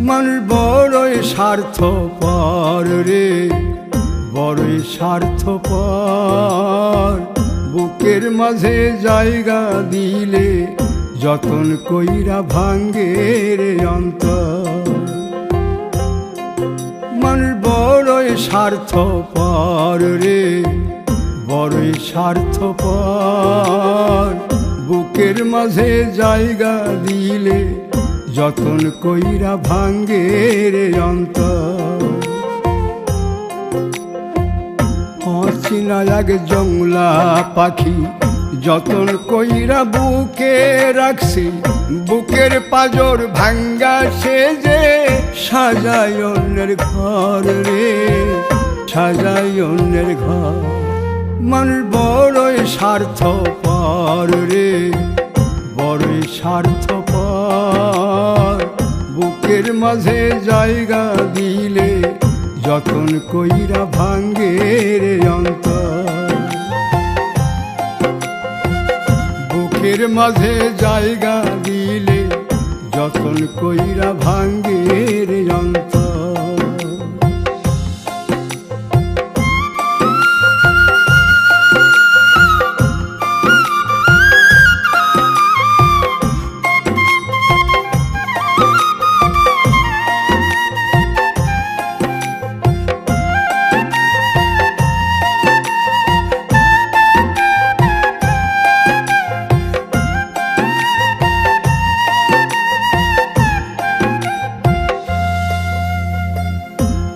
মানুষ বড়ই স্বার্থপর রে, বড়ই স্বার্থপর। বুকের মাঝে জায়গা দিলে যতন কইরা ভাঙ্গে রে অন্তর। মানুষ বড়ই স্বার্থপর রে, বড়ই স্বার্থপর। বুকের মাঝে জায়গা দিলে যতন কইরা ভাঙ্গে রে অন্তর। অচিনা এক জংলা পাখি যতন কইরা বুকে রাখছি, বুকের পাজর ভাঙ্গা সে যে সাজায় অন্যের ঘর রে, সাজায় অন্যের ঘর। মানুষ বড়ই স্বার্থপর রে, বড়ই স্বার্থপর। বুকের মাঝে জায়গা দিলে যতন কইরা ভাঙ্গে রে অন্তর। বুকের মাঝে জায়গা দিলে যতন কইরা ভাঙ্গে রে অন্তর।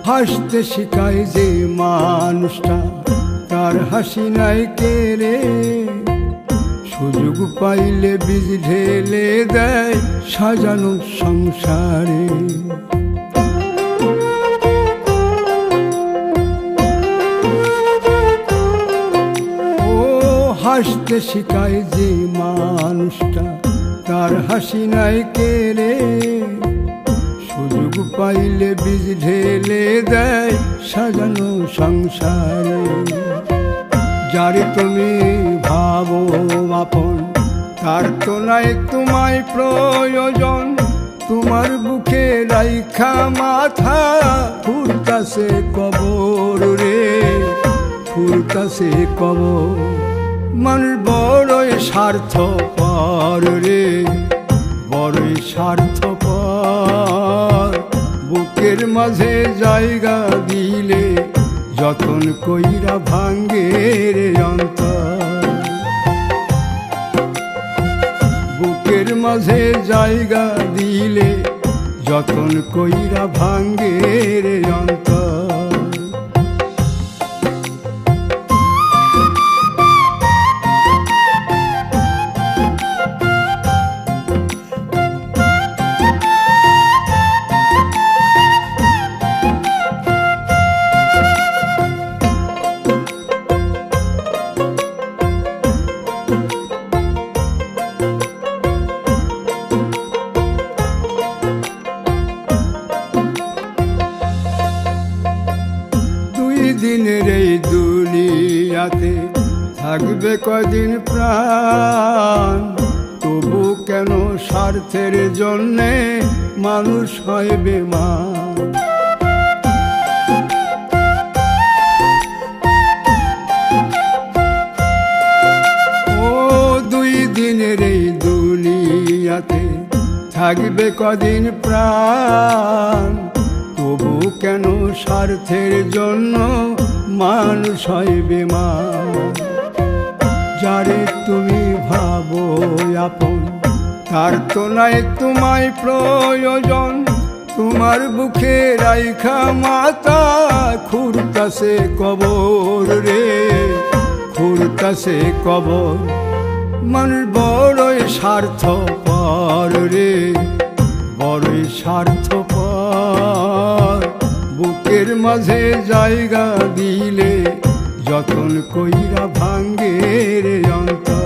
হাসতে শিখায় যে মানুষটা, তার হাসি নাই কেড়ে। সুযোগ পাইলে বীজ ঢেলে দেয় সাজানো সংসারে। ও হাসতে শিখায় যে মানুষটা, তার হাসি নাই কেড়ে। সুযোগ পাইলে বীজ ঢেলে দেয় সাজানো সংসারে। যারে তুমি ভাবো আপন, তার তো নাই তোমায় প্রয়োজন। তোমার বুকে রাইখা মাথা ফুরতাছে কবর রে, ফুরতাছে কবর। মানুষ বড়ই স্বার্থপর রে, বড়ই স্বার্থপর। বুকের মাঝে জায়গা দিলে যতন কইরা ভাঙ্গে রে অন্তর। বুকের মাঝে জায়গা দিলে যতন কইরা ভাঙ্গে রে অন্তর। দিনের এই দুনিয়াতে থাকবে কদিন প্রাণ, তবু কেন স্বার্থের জন্যে মানুষ হয় বেমান। ও দুই দিনের এই দুনিয়াতে থাকবে কদিন প্রাণ, তবু কেন স্বার্থের জন্য মানুষ হয় বেমান। যারে তুমি ভাবো আপন, তার তো নাই তোমায় প্রয়োজন। তোমার বুকে রাইখা মাথা খুরতাছে কবর রে, খুরতাছে কবর। মানুষ বড়ই স্বার্থপর রে, বড়ই স্বার্থপর। বুকের মাঝে জায়গা দিলে যতন কইরা ভাঙ্গে রে অন্তর।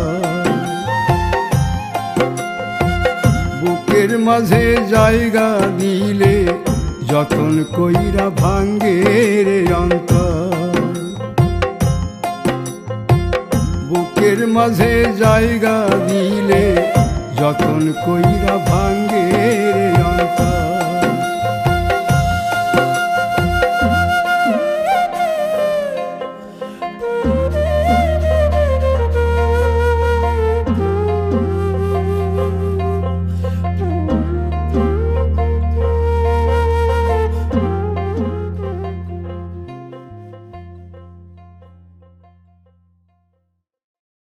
বুকের মাঝে জায়গা দিলে যতন কইরা ভাঙ্গে রে অন্তর। বুকের মাঝে জায়গা দিলে যতন কইরা ভাঙ্গে